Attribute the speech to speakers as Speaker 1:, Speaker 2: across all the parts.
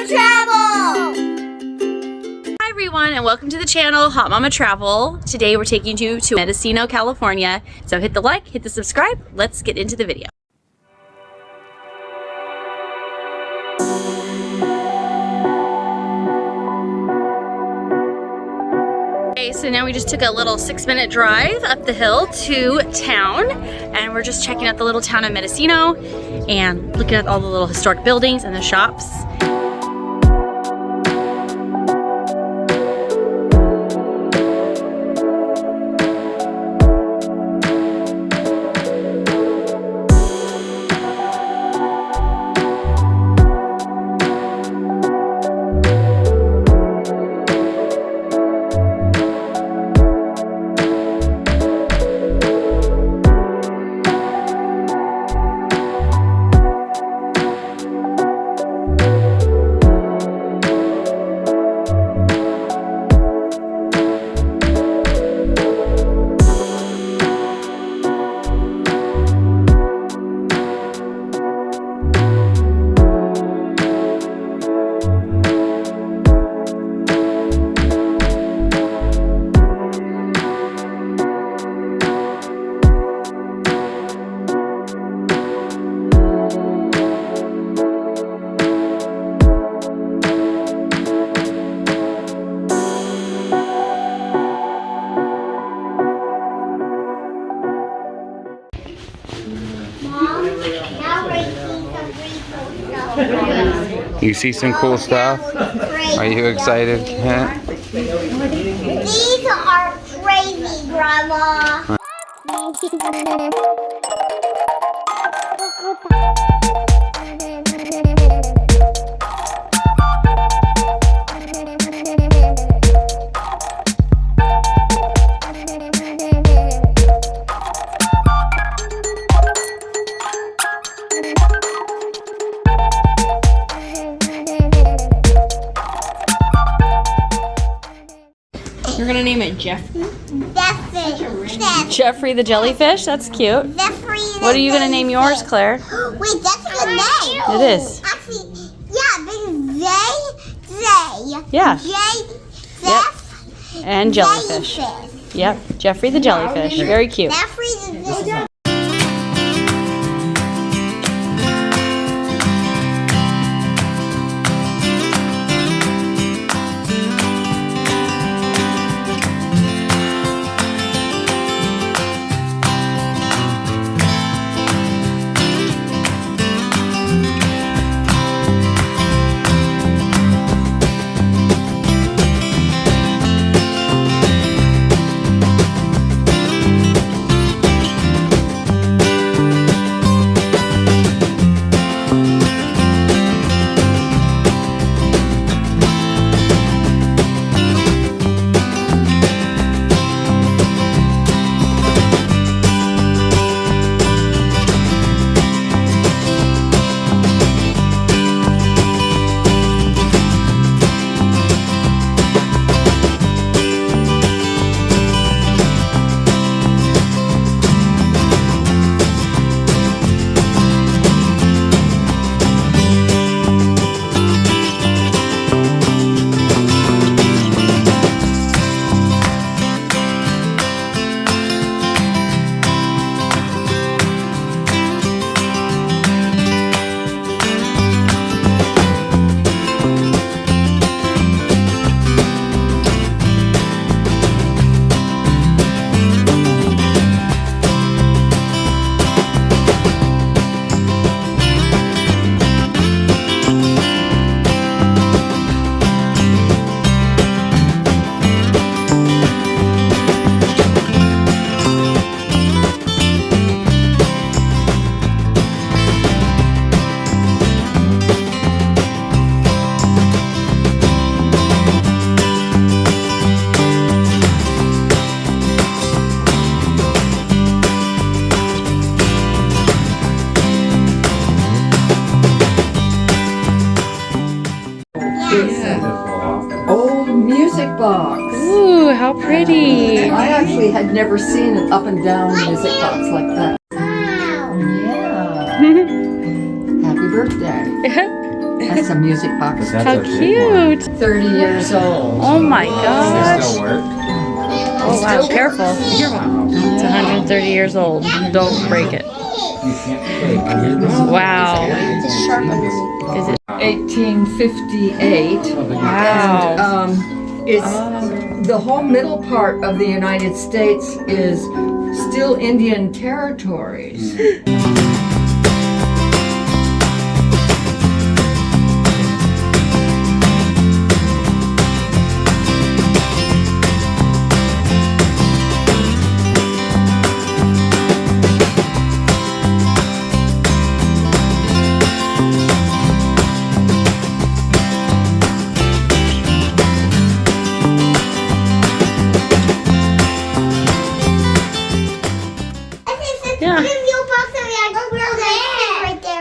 Speaker 1: Travel! Hi everyone and welcome to the channel, Hot Mama Travel. Today we're taking you to Mendocino, California. So hit the like, hit the subscribe, let's get into the video. Okay, so now we just took a little 6-minute drive up the hill to town and we're just checking out the little town of Mendocino and looking at all the little historic buildings and the shops.
Speaker 2: You see some cool stuff? Are you excited, Kent?
Speaker 3: These are crazy, Grandma.
Speaker 1: You're gonna name it Jeffrey?
Speaker 3: Jeffrey.
Speaker 1: Jeffrey the jellyfish? That's cute.
Speaker 3: Jeffrey.
Speaker 1: What are you gonna name yours, Claire?
Speaker 3: Wait, that's a good name.
Speaker 1: It is.
Speaker 3: Actually, yeah, because
Speaker 1: Yeah.
Speaker 3: Jeff.
Speaker 1: And jellyfish. Yep, Jeffrey the jellyfish. Very cute.
Speaker 3: Jeffrey the jellyfish.
Speaker 4: Old music box.
Speaker 1: Ooh, how pretty.
Speaker 4: I actually had never seen an up and down music box like that.
Speaker 3: Wow.
Speaker 4: Yeah. Happy birthday. That's a music box.
Speaker 1: How cute.
Speaker 4: 30 years old.
Speaker 1: Oh my gosh.
Speaker 2: Still work?
Speaker 1: Oh wow, careful. It's 130 years old. Don't break it. Wow. Is it?
Speaker 4: 1858.
Speaker 1: Wow.
Speaker 4: It's the whole middle part of the United States is still Indian territories.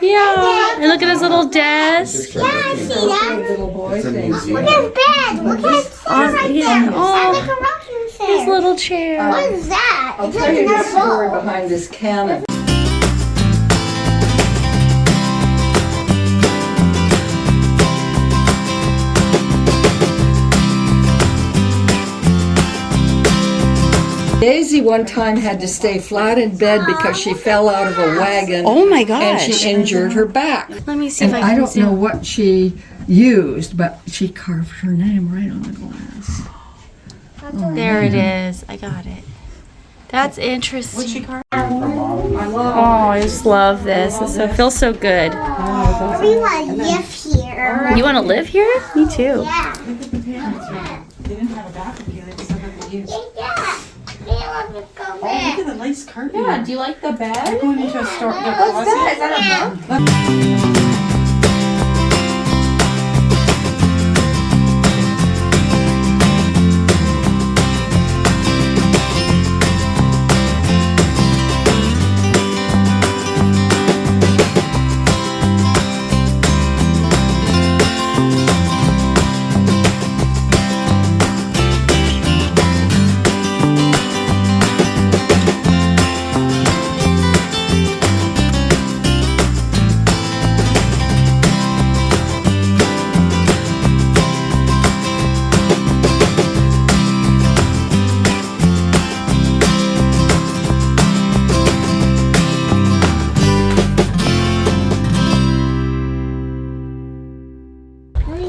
Speaker 1: Yeah, and look at his little desk.
Speaker 3: Yeah, I see that.
Speaker 4: Little boy things.
Speaker 3: Look at his bed. Look at his chair right
Speaker 1: yeah.
Speaker 3: there.
Speaker 1: Oh.
Speaker 3: It's like a rocking chair.
Speaker 1: His little chair.
Speaker 3: What is that?
Speaker 4: I'll
Speaker 3: It's
Speaker 4: tell
Speaker 3: like
Speaker 4: you the
Speaker 3: another
Speaker 4: story
Speaker 3: ball.
Speaker 4: behind this cannon. Daisy one time had to stay flat in bed because she fell out of a wagon.
Speaker 1: Oh my
Speaker 4: And
Speaker 1: gosh.
Speaker 4: she injured her back.
Speaker 1: Let me see
Speaker 4: And
Speaker 1: if I
Speaker 4: I
Speaker 1: can
Speaker 4: don't
Speaker 1: zoom.
Speaker 4: know what she used, but she carved her name right on the glass.
Speaker 1: There it is. I got it. That's interesting.
Speaker 4: I love
Speaker 1: Oh, I just love this. It feels so good.
Speaker 3: We want to live here.
Speaker 1: You want to live here? Me too.
Speaker 3: Yeah.
Speaker 5: They didn't have a bathroom here, they just had it to use.
Speaker 3: Yeah. We want to go
Speaker 5: Look
Speaker 3: back.
Speaker 5: at the lace curtain.
Speaker 6: Yeah, do you like the bed?
Speaker 5: Going into a store, their
Speaker 6: What's that? Is
Speaker 5: closet.
Speaker 6: that a book?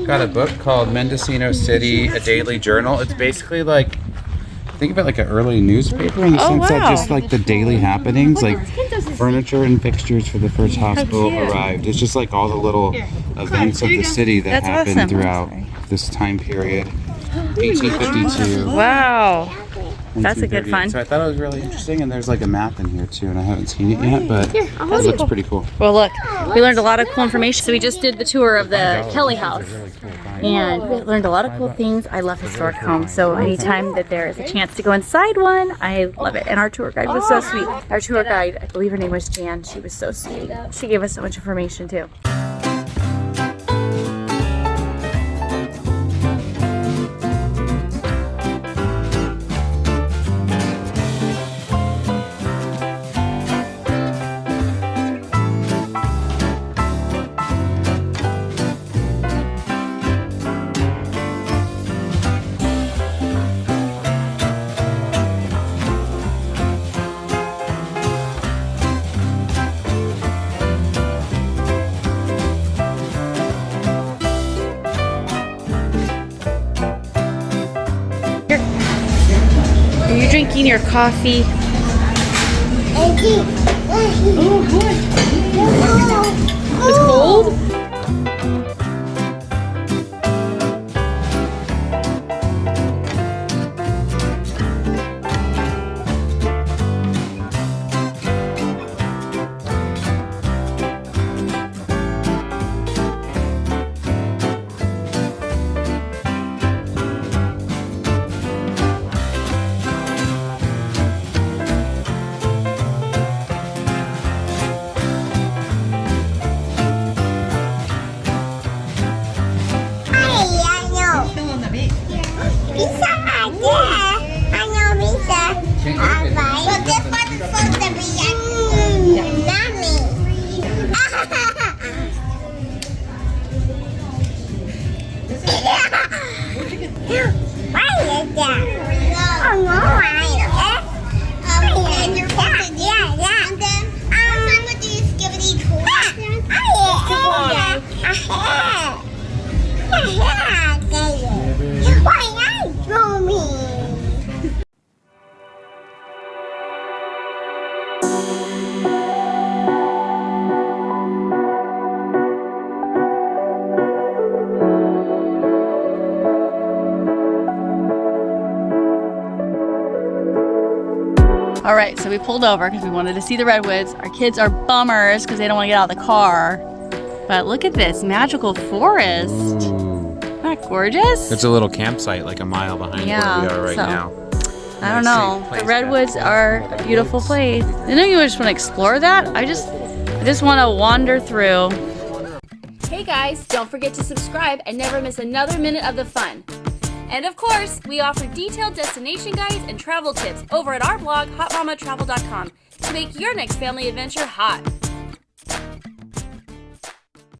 Speaker 2: Got a book called Mendocino City, a Daily Journal. It's basically like, think of it like an early newspaper in the
Speaker 1: Oh,
Speaker 2: sense that
Speaker 1: wow.
Speaker 2: just like the daily happenings, like furniture and fixtures for the first hospital
Speaker 1: cute.
Speaker 2: arrived. It's just like all the little events of the city that
Speaker 1: That's
Speaker 2: happened
Speaker 1: awesome.
Speaker 2: throughout this time period. 1852.
Speaker 1: Wow. That's a good
Speaker 2: 1938.
Speaker 1: fun.
Speaker 2: So I thought it was really interesting, and there's like a map in here too, and I haven't seen it yet, but it looks pretty cool.
Speaker 1: Well, look, we learned a lot of cool information. So we just did the tour of the Kelley House, and we learned a lot of cool things. I love historic homes, so anytime that there is a chance to go inside one, I love it. And our tour guide was so sweet. Our tour guide, I believe her name was Jan. She was so sweet. She gave us so much information too. Are you drinking your coffee? It's cold? All right, so we pulled over because we wanted to see the redwoods. Our kids are bummers because they don't want to get out of the car. But look at this magical forest.
Speaker 2: Ooh.
Speaker 1: Isn't that gorgeous?
Speaker 2: It's a little campsite like a mile behind where we are right now.
Speaker 1: I don't know. The redwoods are a beautiful place. I know you just want to explore that. I just want to wander through. Hey guys, don't forget to subscribe and never miss another minute of the fun. And of course, we offer detailed destination guides and travel tips over at our blog, HotMamaTravel.com, to make your next family adventure hot.